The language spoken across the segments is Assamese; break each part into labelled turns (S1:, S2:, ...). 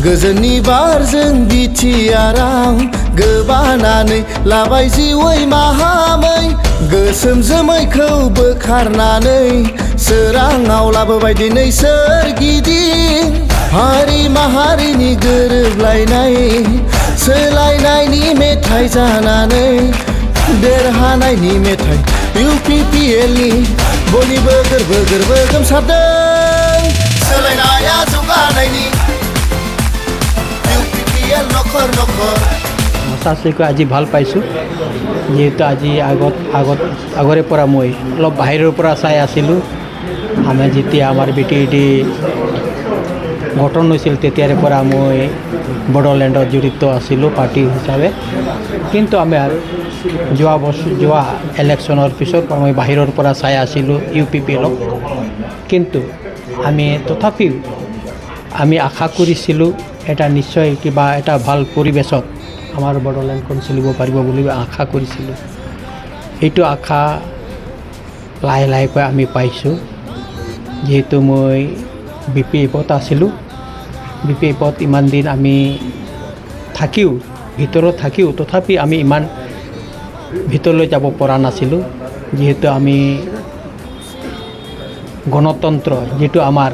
S1: गोजोननि बारजों बिटिआराव गोबानानै लाबाय जिउै माहामै गोसोम जोमैखौ बोखारनानै सोराङाव लाबोबाय दिनै सोरगिदिं हारि माहारिनि गोरोबलायनाय सोलायनायनि मेथाइ जानानै देरहानायनि मेथाइ UPPLनि बयनिबो गोरबो गोरबो गोमसारदों सोलायनाया जौगानायनि UPPL नखर नखर
S2: চাচিকো আজি ভাল পাইছোঁ যেহেতু আজি আগৰে পৰা মই অলপ বাহিৰৰ পৰা চাই আছিলোঁ আমি যেতিয়া আমাৰ BTED গঠন হৈছিল তেতিয়াৰে পৰা মই বড়োলেণ্ডত জড়িত আছিলোঁ পাৰ্টি হিচাপে কিন্তু আমি যোৱা ইলেকশ্যনৰ পিছত মই বাহিৰৰ পৰা চাই আছিলোঁ UPPLক কিন্তু আমি তথাপিও আমি আশা কৰিছিলোঁ এটা নিশ্চয় কিবা এটা ভাল পৰিৱেশত আমাৰ বড়োলেণ্ডখন চলিব পাৰিব বুলি আশা কৰিছিলোঁ এইটো আশা লাহে লাহেকৈ আমি পাইছোঁ যেহেতু মই BPFত আছিলোঁ BPFত ইমান দিন আমি ভিতৰত থাকিও তথাপি আমি ইমান ভিতৰলৈ যাব পৰা নাছিলোঁ যেহেতু আমি গণতন্ত্ৰ যেটো আমাৰ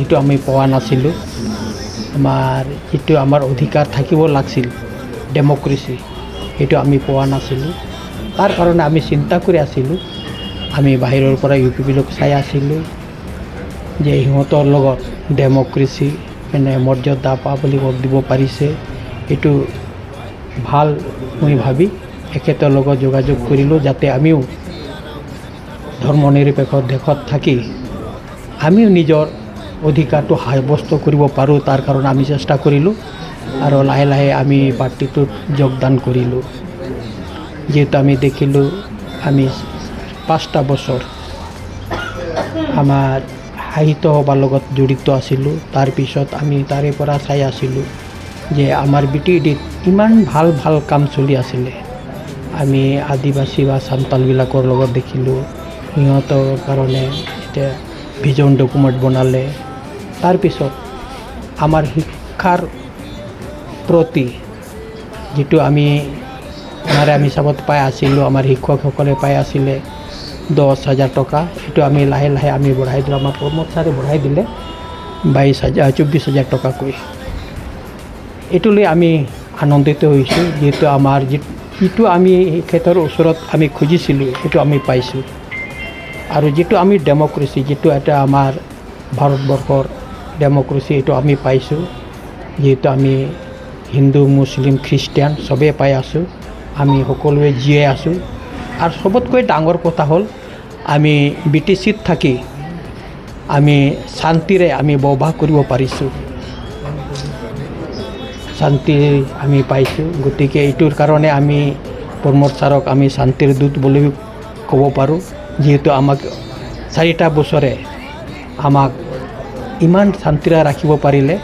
S2: এইটো আমি পোৱা নাছিলোঁ আমাৰ যেটো আমাৰ অধিকাৰ থাকিব লাগিছিল ডেমক্ৰেসি এইটো আমি পোৱা নাছিলোঁ তাৰ কাৰণে আমি চিন্তা কৰি আছিলোঁ আমি বাহিৰৰ পৰা UPPLক চাই আছিলোঁ যে ইহঁতৰ লগত ডেমক্ৰেসি মানে মৰ্যাদা পাবলৈ দিব পাৰিছে এইটো ভাল মই ভাবি একেটাৰ লগত যোগাযোগ কৰিলোঁ যাতে আমিও ধৰ্মনিৰপেক্ষ দেশত থাকি আমিও নিজৰ অধিকাৰটো সাব্যস্ত কৰিব পাৰোঁ তাৰ কাৰণে আমি চেষ্টা কৰিলোঁ আৰু লাহে লাহে আমি পাৰ্টিটোত যোগদান কৰিলোঁ যেহেতু আমি দেখিলোঁ আমি 5টা বছৰ আমাৰ সাহিত্য সভাৰ লগত জড়িত আছিলোঁ তাৰপিছত আমি তাৰে পৰা চাই আছিলোঁ যে আমাৰ BTEDত ইমান ভাল কাম চলি আছিলে আমি আদিবাসী বা সান্তালবিলাকৰ লগত দেখিলোঁ সিহঁতৰ কাৰণে এতিয়া ভিজন ডকুমেণ্ট বনালে তাৰপিছত আমাৰ শিক্ষাৰ প্ৰতি যেটো আমি হিচাপত পাই আছিলোঁ আমাৰ শিক্ষকসকলে পাই আছিলে 10,000 টকা এইটো আমি লাহে লাহে আমি বঢ়াই দিলোঁ আমাৰ প্ৰমোদ ছাৰে বঢ়াই দিলে 24,000 টকাকৈ এইটো লৈ আমি আনন্দিত হৈছোঁ যেহেতু আমাৰ যিটো আমি ক্ষেত্ৰৰ ওচৰত আমি খুজিছিলোঁ সেইটো আমি পাইছোঁ আৰু যেটো আমি ডেমক্ৰেসি যেটো এটা আমাৰ ভাৰতবৰ্ষৰ ডেমক্ৰেসি এইটো আমি পাইছোঁ যেহেতু আমি হিন্দু মুছলিম খ্ৰীষ্টিয়ান সবেই পাই আছোঁ আমি সকলোৱে জীয়াই আছোঁ আৰু সবতকৈ ডাঙৰ কথা হ'ল আমি BTCত থাকি আমি শান্তিৰে আমি বসবাস কৰিব পাৰিছোঁ শান্তি আমি পাইছোঁ গতিকে এইটোৰ কাৰণে আমি প্ৰমোদ ছাৰক আমি শান্তিৰ দূত বুলি ক'ব পাৰোঁ যেহেতু আমাক 4টা বছৰে আমাক ইমান শান্তিৰে ৰাখিব পাৰিলে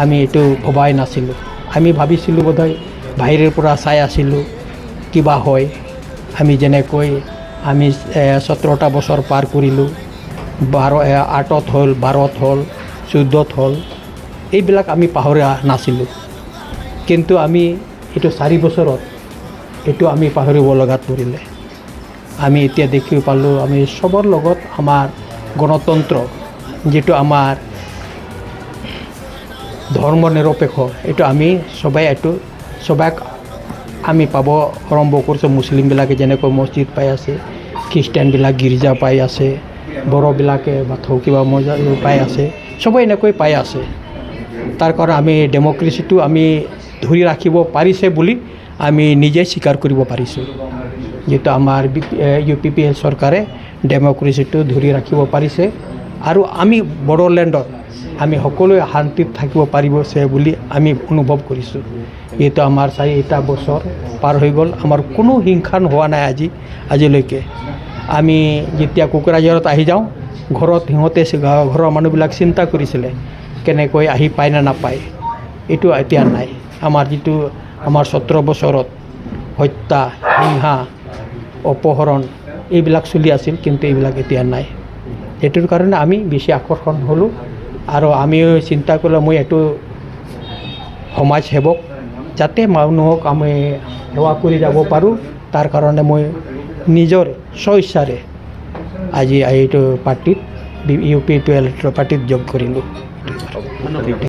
S2: আমি এইটো ভবাই নাছিলোঁ আমি ভাবিছিলোঁ বোধহয় বাহিৰৰ পৰা চাই আছিলোঁ কিবা হয় আমি যেনেকৈ আমি 17টা বছৰ পাৰ কৰিলোঁ 8ত হ'ল 12ত হ'ল 14ত হ'ল এইবিলাক আমি পাহৰি নাছিলোঁ কিন্তু আমি এইটো 4 বছৰত এইটো আমি পাহৰিব লগাত পৰিলে আমি এতিয়া দেখিব পালোঁ আমি সবৰ লগত আমাৰ গণতন্ত্ৰ যেটো আমাৰ ধৰ্ম নিৰপেক্ষ এইটো আমি সবাই আমি পাব আৰম্ভ কৰিছোঁ মুছলিমবিলাকে যেনেকৈ মছজিদ পাই আছে খ্ৰীষ্টিয়ানবিলাক গীৰ্জা পাই আছে বড়োবিলাকে বাথৌ কিবা মজা পাই আছে সবাই এনেকৈ পাই আছে তাৰ কাৰণে আমি ডেমক্ৰেসিটো আমি ধৰি ৰাখিব পাৰিছে বুলি আমি নিজে স্বীকাৰ কৰিব পাৰিছোঁ যেটো আমাৰ UPPL চৰকাৰে ডেমক্ৰেসিটো ধৰি ৰাখিব পাৰিছে আৰু আমি বড়োলেণ্ডত আমি সকলোৱে শান্তিত থাকিব পাৰিবছে বুলি আমি অনুভৱ কৰিছোঁ এইটো আমাৰ 4টা বছৰ পাৰ হৈ গ'ল আমাৰ কোনো হিংসা হোৱা নাই আজিলৈকে আমি যেতিয়া কোকৰাঝাৰত আহি যাওঁ ঘৰত সিহঁতে ঘৰৰ মানুহবিলাক চিন্তা কৰিছিলে কেনেকৈ আহি পায় না নাপায় এইটো এতিয়া নাই আমাৰ যেটো আমাৰ 17 বছৰত হত্যা হিংসা অপহৰণ এইবিলাক চলি আছিল কিন্তু এইবিলাক এতিয়া নাই এইটোৰ কাৰণে আমি বেছি আকৰ্ষণ হ'লোঁ আৰু আমিও চিন্তা কৰিলে মই এইটো সমাজ সেৱক যাতে মানুহক আমি সেৱা কৰি যাব পাৰোঁ তাৰ কাৰণে মই নিজৰ স্বইচ্ছাৰে আজি এইটো পাৰ্টিত UP 12 পাৰ্টিত যোগ কৰিলোঁ।